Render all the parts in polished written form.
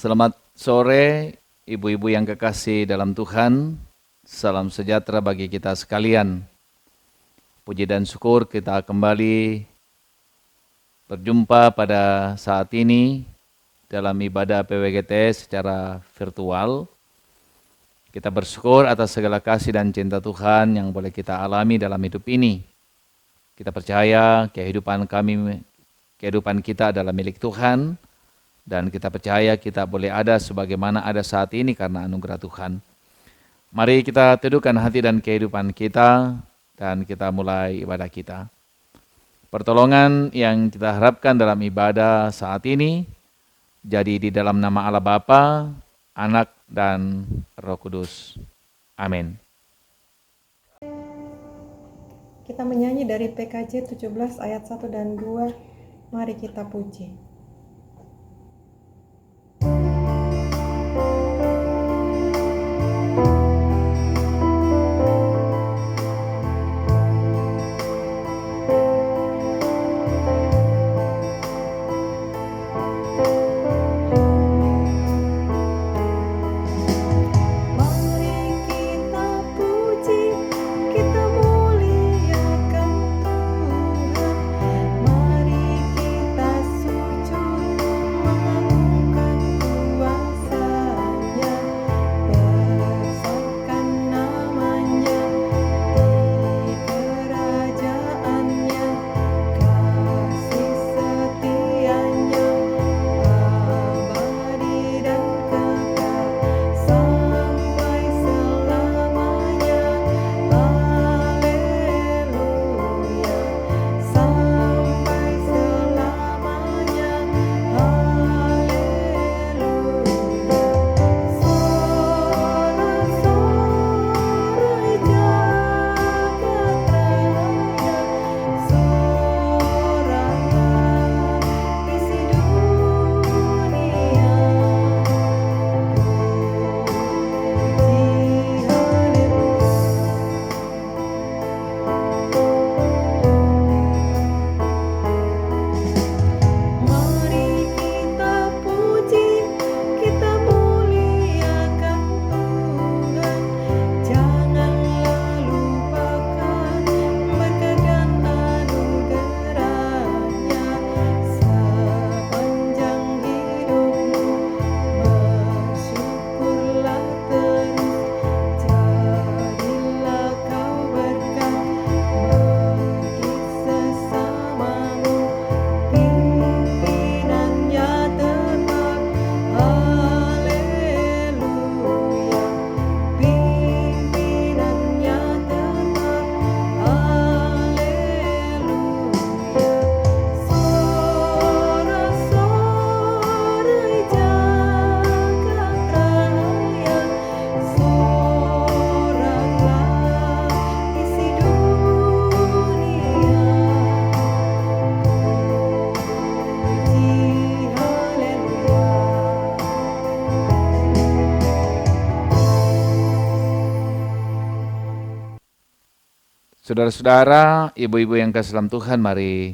Selamat sore, ibu-ibu yang kekasih dalam Tuhan. Salam sejahtera bagi kita sekalian. Puji dan syukur kita kembali berjumpa pada saat ini dalam ibadah PWGT secara virtual. Kita bersyukur atas segala kasih dan cinta Tuhan yang boleh kita alami dalam hidup ini. Kita percaya kehidupan kita adalah milik Tuhan. Dan kita percaya kita boleh ada sebagaimana ada saat ini karena anugerah Tuhan. Mari kita teduhkan hati dan kehidupan kita dan kita mulai ibadah kita. Pertolongan yang kita harapkan dalam ibadah saat ini jadi di dalam nama Allah Bapa, Anak dan Roh Kudus. Amin. Kita menyanyi dari PKJ 17 ayat 1 dan 2. Mari kita puji. Saudara-saudara, ibu-ibu yang kasih dalam Tuhan, mari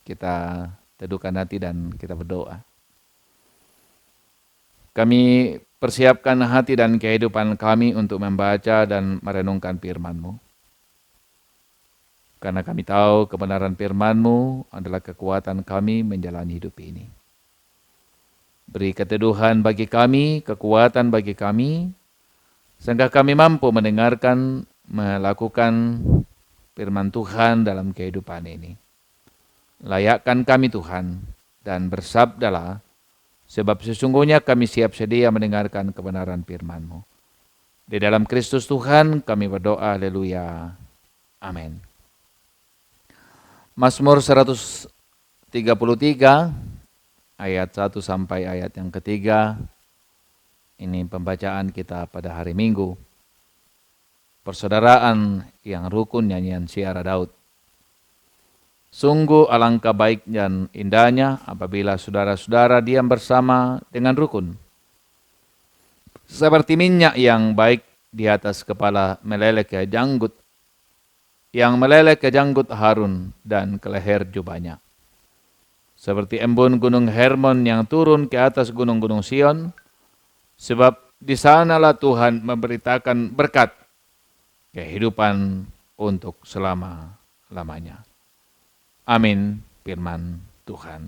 kita teduhkan hati dan kita berdoa. Kami persiapkan hati dan kehidupan kami untuk membaca dan merenungkan firman-Mu. Karena kami tahu kebenaran firman-Mu adalah kekuatan kami menjalani hidup ini. Beri keteduhan bagi kami, kekuatan bagi kami, sehingga kami mampu mendengarkan, melakukan firman Tuhan dalam kehidupan ini. Layakkan kami Tuhan, dan bersabdalah, sebab sesungguhnya kami siap sedia mendengarkan kebenaran firman-Mu. Di dalam Kristus Tuhan kami berdoa, haleluya, amin. Mazmur 133 ayat 1 sampai ayat yang ketiga. Ini pembacaan kita pada hari Minggu. Persaudaraan yang rukun, nyanyian Syiara Daud. Sungguh alangkah baik dan indahnya apabila saudara-saudara diam bersama dengan rukun. Seperti minyak yang baik di atas kepala meleleh ke janggut, yang meleleh ke janggut Harun dan ke leher jubahnya. Seperti embun gunung Hermon yang turun ke atas gunung-gunung Sion, Sebab di sanalah Tuhan memberitakan berkat kehidupan untuk selama-lamanya. Amin, firman Tuhan.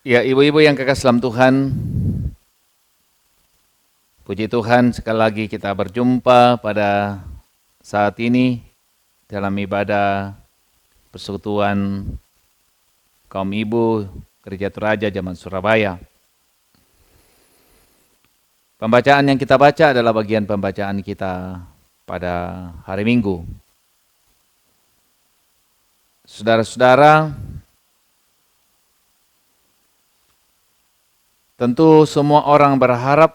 Ya, ibu-ibu yang kekasih dalam Tuhan, puji Tuhan sekali lagi kita berjumpa pada saat ini dalam ibadah persekutuan kaum ibu Gereja Toraja Zaman Surabaya. Pembacaan yang kita baca adalah bagian pembacaan kita pada hari Minggu. Saudara-saudara, tentu semua orang berharap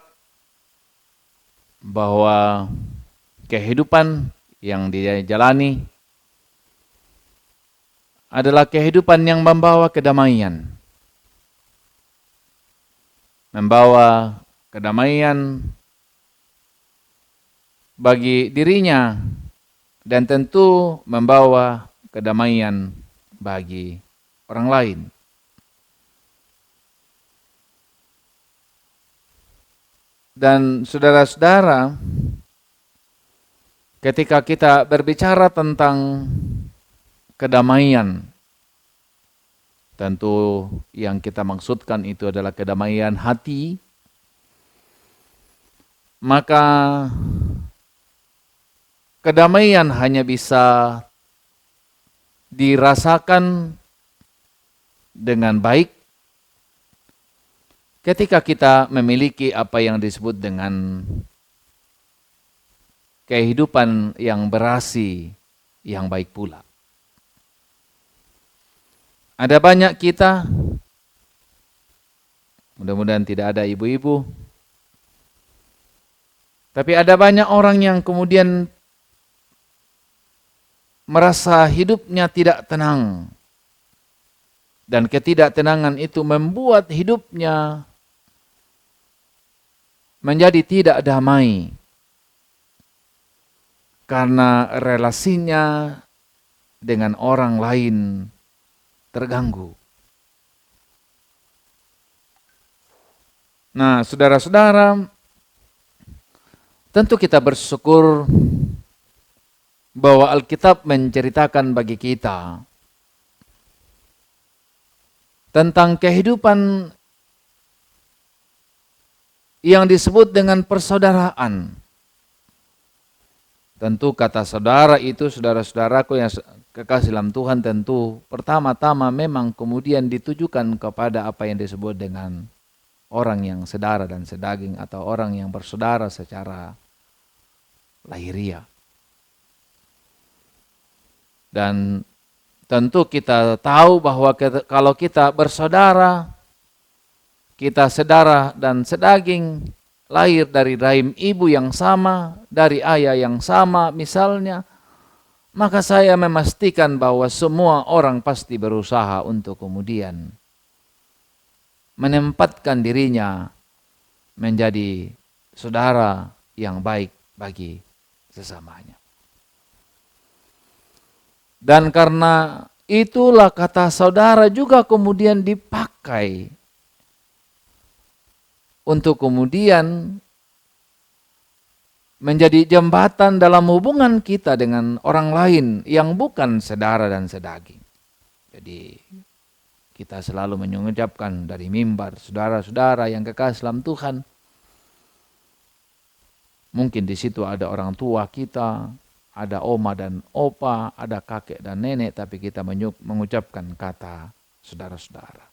bahwa kehidupan yang dia jalani adalah kehidupan yang membawa kedamaian. Membawa kedamaian bagi dirinya dan tentu membawa kedamaian bagi orang lain. Dan saudara-saudara, ketika kita berbicara tentang kedamaian, tentu yang kita maksudkan itu adalah kedamaian hati, maka kedamaian hanya bisa dirasakan dengan baik ketika kita memiliki apa yang disebut dengan kehidupan yang berasi, yang baik pula. Ada banyak kita, mudah-mudahan tidak ada ibu-ibu, tapi ada banyak orang yang kemudian merasa hidupnya tidak tenang. Dan ketidaktenangan itu membuat hidupnya menjadi tidak damai. Karena relasinya dengan orang lain terganggu. Nah, saudara-saudara, tentu kita bersyukur bahwa Alkitab menceritakan bagi kita tentang kehidupan yang disebut dengan persaudaraan. Tentu kata saudara itu, saudara-saudaraku yang kekasih dalam Tuhan, tentu pertama-tama memang kemudian ditujukan kepada apa yang disebut dengan orang yang sedara dan sedaging atau orang yang bersaudara secara lahiriah. Dan tentu kita tahu bahwa kalau kita bersaudara, kita sedara dan sedaging, lahir dari rahim ibu yang sama, dari ayah yang sama misalnya, maka saya memastikan bahwa semua orang pasti berusaha untuk kemudian menempatkan dirinya menjadi saudara yang baik bagi sesamanya. Dan karena itulah kata saudara juga kemudian dipakai untuk kemudian menjadi jembatan dalam hubungan kita dengan orang lain yang bukan saudara dan sedaging. Jadi kita selalu mengucapkan dari mimbar, saudara-saudara yang kekasih dalam Tuhan. Mungkin di situ ada orang tua kita, ada oma dan opa, ada kakek dan nenek, tapi kita mengucapkan kata saudara-saudara.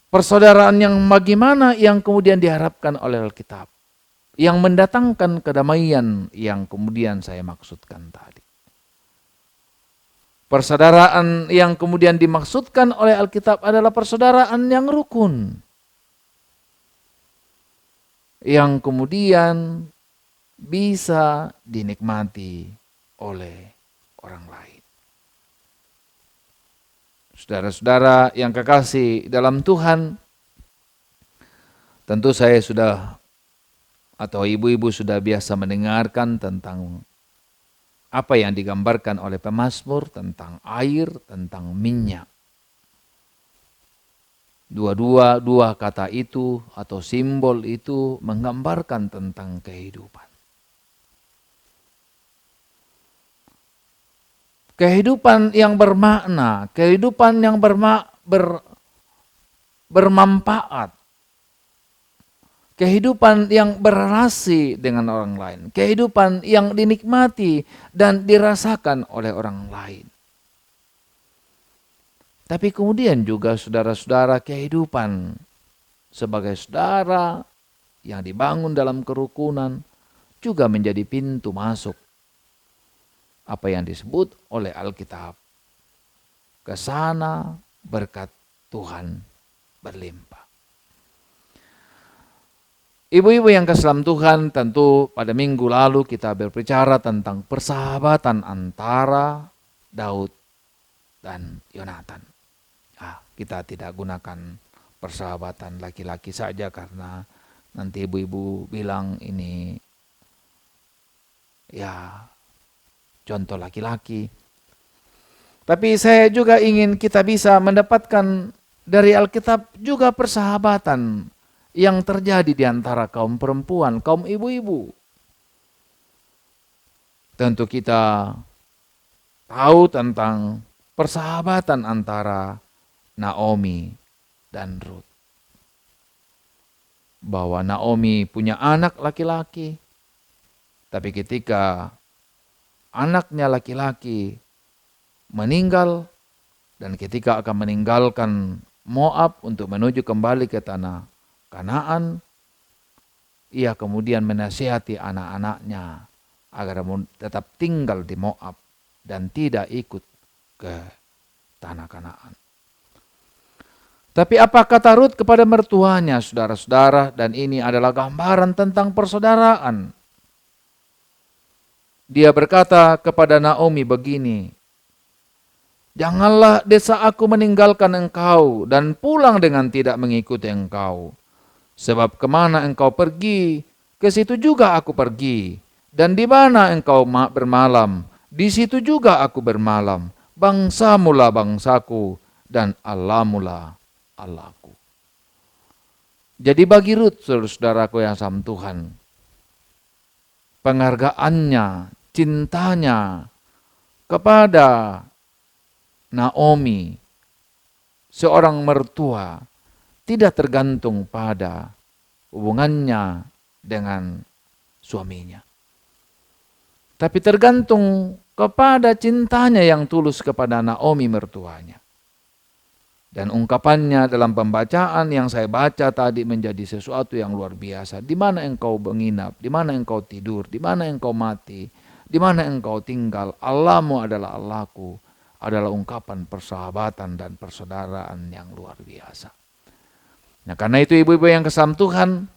Persaudaraan yang bagaimana yang kemudian diharapkan oleh Alkitab, yang mendatangkan kedamaian yang kemudian saya maksudkan tadi. Persaudaraan yang kemudian dimaksudkan oleh Alkitab adalah persaudaraan yang rukun, yang kemudian bisa dinikmati oleh orang lain. Saudara-saudara yang kekasih dalam Tuhan, tentu saya sudah atau ibu-ibu sudah biasa mendengarkan tentang apa yang digambarkan oleh pemazmur tentang air, tentang minyak. Dua kata itu atau simbol itu menggambarkan tentang kehidupan. Kehidupan yang bermakna, kehidupan yang bermanfaat, kehidupan yang berrelasi dengan orang lain, kehidupan yang dinikmati dan dirasakan oleh orang lain. Tapi kemudian juga saudara-saudara, kehidupan sebagai saudara yang dibangun dalam kerukunan juga menjadi pintu masuk apa yang disebut oleh Alkitab. Ke sana berkat Tuhan berlimpah. Ibu-ibu yang kasih dalam Tuhan, tentu pada minggu lalu kita berbicara tentang persahabatan antara Daud dan Yonatan. Kita tidak gunakan persahabatan laki-laki saja karena nanti ibu-ibu bilang ini ya contoh laki-laki. Tapi saya juga ingin kita bisa mendapatkan dari Alkitab juga persahabatan yang terjadi di antara kaum perempuan, kaum ibu-ibu. Tentu kita tahu tentang persahabatan antara Naomi dan Ruth. Bahwa Naomi punya anak laki-laki, tapi ketika anaknya laki-laki meninggal dan ketika akan meninggalkan Moab untuk menuju kembali ke tanah Kanaan, ia kemudian menasihati anak-anaknya agar tetap tinggal di Moab dan tidak ikut ke tanah Kanaan. Tapi apa kata Ruth kepada mertuanya, saudara-saudara, dan ini adalah gambaran tentang persaudaraan. Dia berkata kepada Naomi begini, "Janganlah desa aku meninggalkan engkau dan pulang dengan tidak mengikuti engkau. Sebab kemana engkau pergi, ke situ juga aku pergi. Dan di mana engkau bermalam, di situ juga aku bermalam. Bangsamulah bangsaku dan Allahmulah Allahku." Jadi bagi Ruth, saudaraku yang sama Tuhan, penghargaannya, cintanya kepada Naomi, seorang mertua, tidak tergantung pada hubungannya dengan suaminya. Tapi tergantung kepada cintanya yang tulus kepada Naomi mertuanya. Dan ungkapannya dalam pembacaan yang saya baca tadi menjadi sesuatu yang luar biasa. Di mana engkau menginap, di mana engkau tidur, di mana engkau mati, di mana engkau tinggal, Allahmu adalah Allahku, adalah ungkapan persahabatan dan persaudaraan yang luar biasa. Nah, karena itu ibu-ibu yang kesam Tuhan,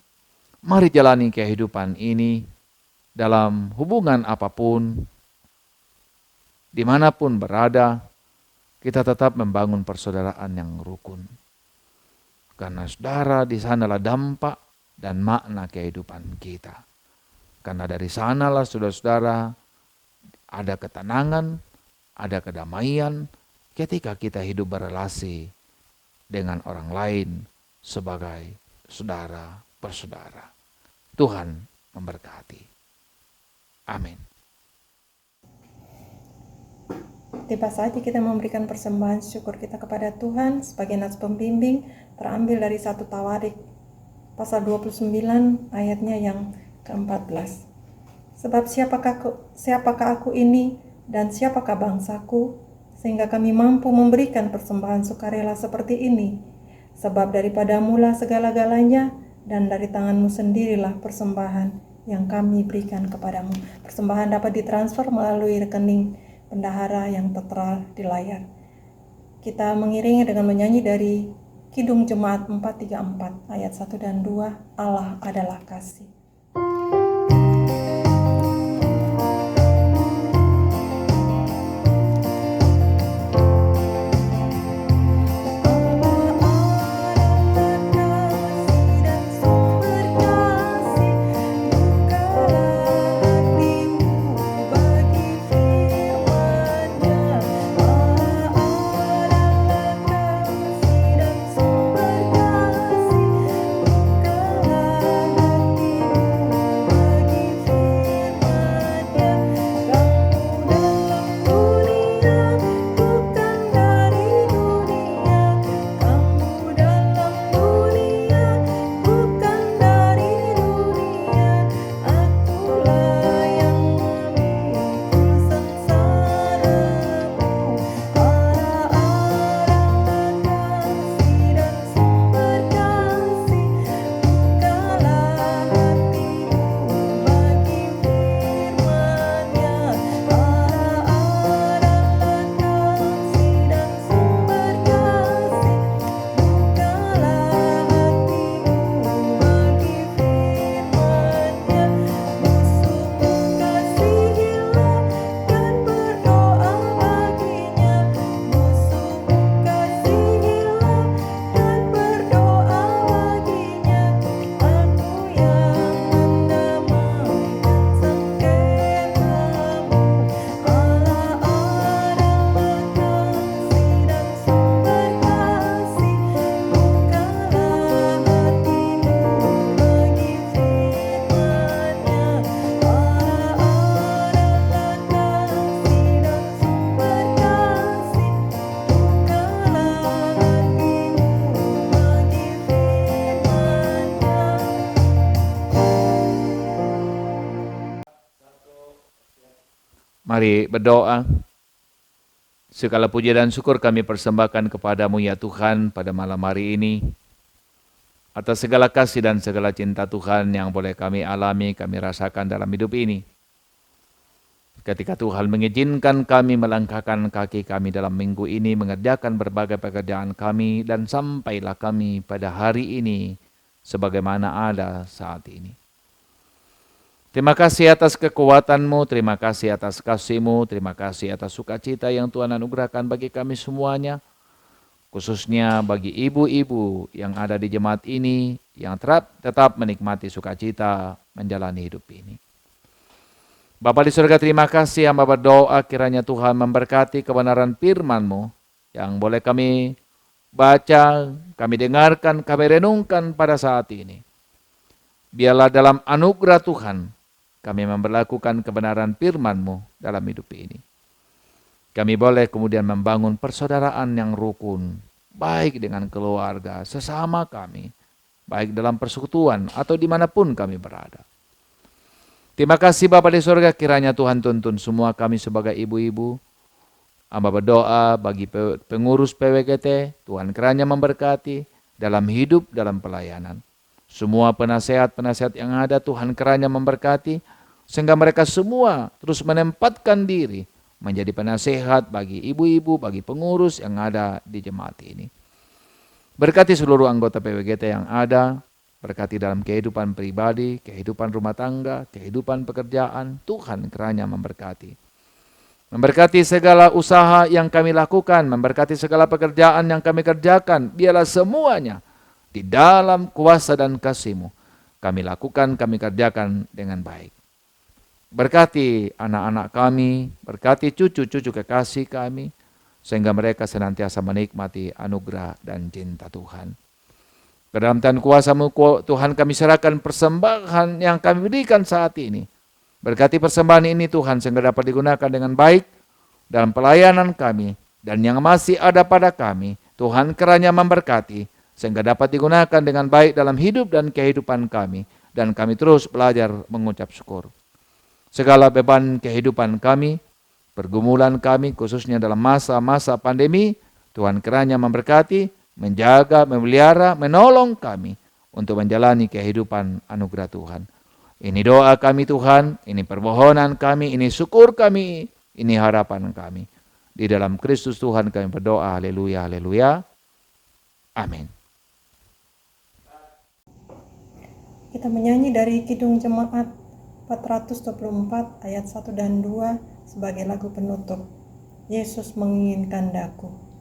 mari jalani kehidupan ini dalam hubungan apapun, dimanapun berada, kita tetap membangun persaudaraan yang rukun. Karena saudara di sanalah dampak dan makna kehidupan kita. Karena dari sanalah saudara-saudara ada ketenangan, ada kedamaian ketika kita hidup berelasi dengan orang lain sebagai saudara bersaudara. Tuhan memberkati. Amin. Tiba saatnya kita memberikan persembahan syukur kita kepada Tuhan sebagai nas pembimbing terambil dari 1 Tawarik pasal 29 ayatnya yang ke-14. Sebab siapakah aku ini dan siapakah bangsaku sehingga kami mampu memberikan persembahan sukarela seperti ini? Sebab daripadamulah segala-galanya dan dari tanganmu sendirilah persembahan yang kami berikan kepadamu. Persembahan dapat ditransfer melalui rekening bendahara yang tertera di layar. Kita mengiringi dengan menyanyi dari Kidung Jemaat 434 ayat 1 dan 2, Allah adalah kasih. Mari berdoa. Segala puji dan syukur kami persembahkan kepadamu ya Tuhan pada malam hari ini. Atas segala kasih dan segala cinta Tuhan yang boleh kami alami, kami rasakan dalam hidup ini. Ketika Tuhan mengizinkan kami melangkahkan kaki kami dalam minggu ini, mengerjakan berbagai pekerjaan kami, dan sampailah kami pada hari ini sebagaimana ada saat ini. Terima kasih atas kekuatan-Mu, terima kasih atas kasih-Mu, terima kasih atas sukacita yang Tuhan anugerahkan bagi kami semuanya, khususnya bagi ibu-ibu yang ada di jemaat ini, yang tetap menikmati sukacita menjalani hidup ini. Bapa di surga, terima kasih, hamba berdoa kiranya Tuhan memberkati kebenaran firman-Mu yang boleh kami baca, kami dengarkan, kami renungkan pada saat ini. Biarlah dalam anugerah Tuhan, kami memberlakukan kebenaran firman-Mu dalam hidup ini. Kami boleh kemudian membangun persaudaraan yang rukun, baik dengan keluarga, sesama kami, baik dalam persekutuan atau dimanapun kami berada. Terima kasih Bapa di surga, kiranya Tuhan tuntun semua kami sebagai ibu-ibu. Hamba berdoa bagi pengurus PWGT, Tuhan kiranya memberkati dalam hidup, dalam pelayanan. Semua penasehat-penasehat yang ada, Tuhan kiranya memberkati, sehingga mereka semua terus menempatkan diri menjadi penasehat bagi ibu-ibu, bagi pengurus yang ada di jemaat ini. Berkati seluruh anggota PWGT yang ada, berkati dalam kehidupan pribadi, kehidupan rumah tangga, kehidupan pekerjaan, Tuhan kiranya memberkati. Memberkati segala usaha yang kami lakukan, memberkati segala pekerjaan yang kami kerjakan, biarlah semuanya di dalam kuasa dan kasih-Mu kami lakukan, kami kerjakan dengan baik. Berkati anak-anak kami, berkati cucu-cucu kekasih kami, sehingga mereka senantiasa menikmati anugerah dan cinta Tuhan. Ke dalam Tuhan kuasa-Mu Tuhan kami serahkan persembahan yang kami berikan saat ini. Berkati persembahan ini Tuhan sehingga dapat digunakan dengan baik dalam pelayanan kami. Dan yang masih ada pada kami, Tuhan kiranya memberkati sehingga dapat digunakan dengan baik dalam hidup dan kehidupan kami. Dan kami terus belajar mengucap syukur. Segala beban kehidupan kami, pergumulan kami khususnya dalam masa-masa pandemi, Tuhan kiranya memberkati, menjaga, memelihara, menolong kami untuk menjalani kehidupan anugerah Tuhan. Ini doa kami Tuhan, ini permohonan kami, ini syukur kami, ini harapan kami. Di dalam Kristus Tuhan kami berdoa, haleluya, haleluya, amin. Kita menyanyi dari Kidung Jemaat 424 ayat 1 dan 2 sebagai lagu penutup. Yesus menginginkan daku.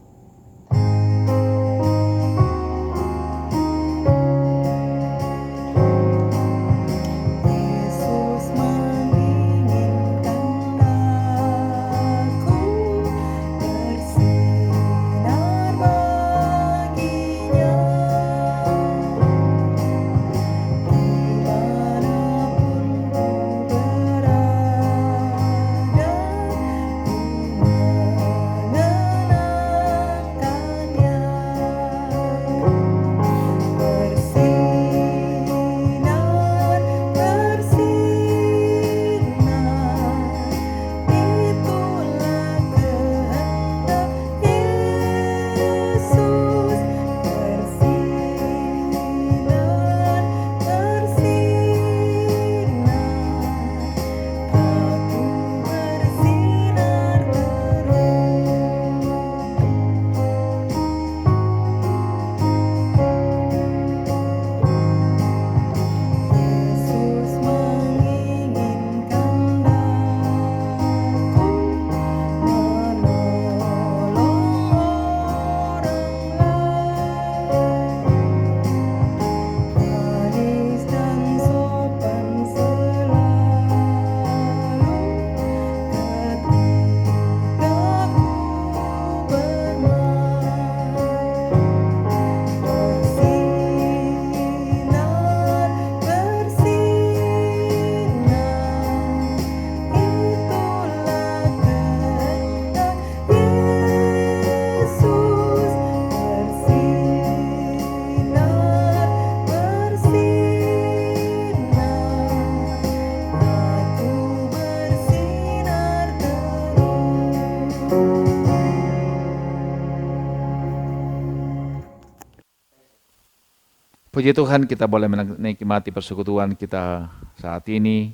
Puji Tuhan kita boleh menikmati persekutuan kita saat ini.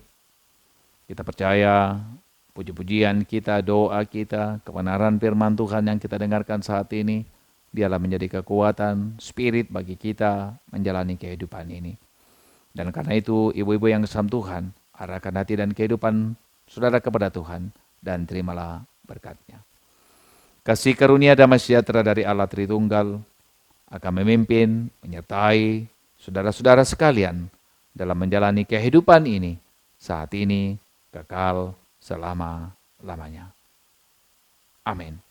Kita percaya puji-pujian kita, doa kita, kebenaran firman Tuhan yang kita dengarkan saat ini, dialah menjadi kekuatan, spirit bagi kita menjalani kehidupan ini. Dan karena itu, ibu-ibu yang kesam Tuhan, arahkan hati dan kehidupan saudara kepada Tuhan, dan terimalah berkat-Nya. Kasih karunia damai sejahtera dari Allah Tritunggal akan memimpin, menyertai saudara-saudara sekalian dalam menjalani kehidupan ini, saat ini, kekal selama-lamanya. Amin.